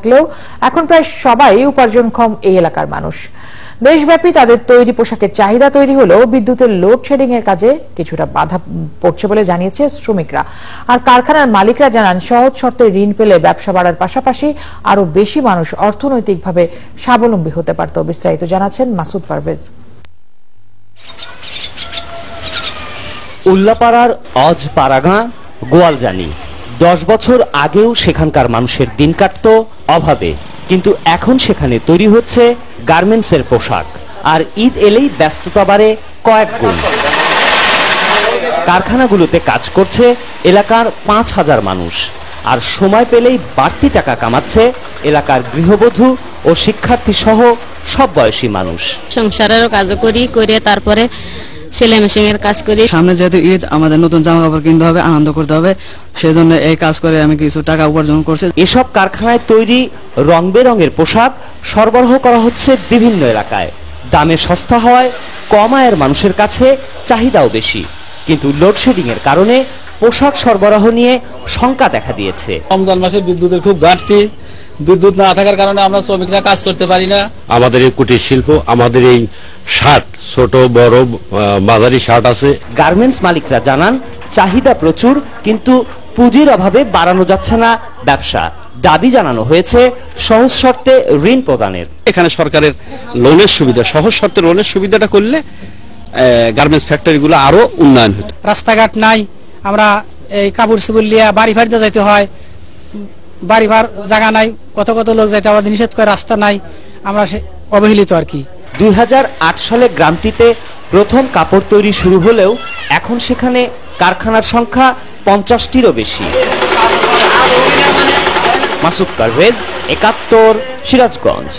থাকলেও এখন প্রায় সবাই উপার্জনক্ষম এই এলাকার মানুষ। দেশব্যাপী তাদের তৈরি পোশাকের চাহিদা তৈরি হলেও বিদ্যুতের লোডশেডিং এর কাজে কিছুটা বাধা পড়ছে বলে জানিয়েছে শ্রমিকরা। আর কারখানার মালিকরা জানান, সহজ শর্তে ঋণ পেলে ব্যবসা বাড়ার পাশাপাশি আরো বেশি মানুষ অর্থনৈতিকভাবে স্বাবলম্বী হতে পারত। বিস্তারিত জানাচ্ছেন মাসুদ পারভেজ। উল্লাপাড়ার অজ পারাগাঁ গোয়ালজানি 10 বছর আগেও সেখানকার মানুষের দিন কাটত অভাবে, কিন্তু এখন সেখানে তৈরি হচ্ছে গার্মেন্টসের পোশাক। আর ঈদ এলেই ব্যস্ততা বাড়ে কয়েক গুণ। কারখানাগুলোতে কাজ করছে এলাকার 5000 মানুষ, আর সময় পেলেই বাড়তি টাকা কামাচ্ছে এলাকার গৃহবধূ ও শিক্ষার্থী সহ সব বয়সী মানুষ। সংসারেরও কাজ করে তারপরে সেলাই মেশিনের কাজ করি। সামনে যেহেতু ঈদ, আমাদের নতুন জামা কাপড় কিনতে হবে, আনন্দ করতে হবে, সেজন্য এই কাজ করে আমি কিছু টাকা উপার্জন করছি। এসব কারখানায় তৈরি রং বেরঙের পোশাক সরবরাহ করা হচ্ছে বিভিন্ন এলাকায়। দামে সস্তা হওয়ায় কম আয়ের মানুষের কাছে চাহিদাও বেশি, কিন্তু লোডশেডিং এর কারণে পোশাক সরবরাহ নিয়ে শঙ্কা দেখা দিয়েছে। রমজান মাসে বিদ্যুতের খুব ঘাটতি, বিদ্যুৎ না থাকার কারণে আমরা শ্রমিকরা কাজ করতে পারি না। আমাদের এই কুটির শিল্প, আমাদের এই শার্ট, ছোট বড় মাঝারি শার্ট আছে। গার্মেন্টস মালিকরা জানান, চাহিদা প্রচুর, কিন্তু পুঁজির অভাবে বাড়ানো যাচ্ছে না ব্যবসা। দাবি জানানো হয়েছে সহজ শর্তে ঋণ প্রদানের। এখানে সরকারের লোনের সুবিধা, সহজ শর্তে লোনের সুবিধাটা করলে গার্মেন্টস ফ্যাক্টরিগুলো আরো উন্নয়ন হতো। রাস্তাঘাট নাই, আমরা এই কাপড় চোপড় লিয়া বাড়ি ফাড়িতে যাইতে হয়, বাড়ি ভার জায়গা নাই, কত কত লোক যাইতে আমাদের নিষেধ করে, রাস্তা নাই, আমরা অবহেলিত আর কি। 2008 সালে গ্রামটিতে প্রথম কাপড় তৈরি শুরু হলেও এখন সেখানে কারখানার সংখ্যা 50টিরও বেশি। মাসুদ পারভেজ, 71, সিরাজগঞ্জ।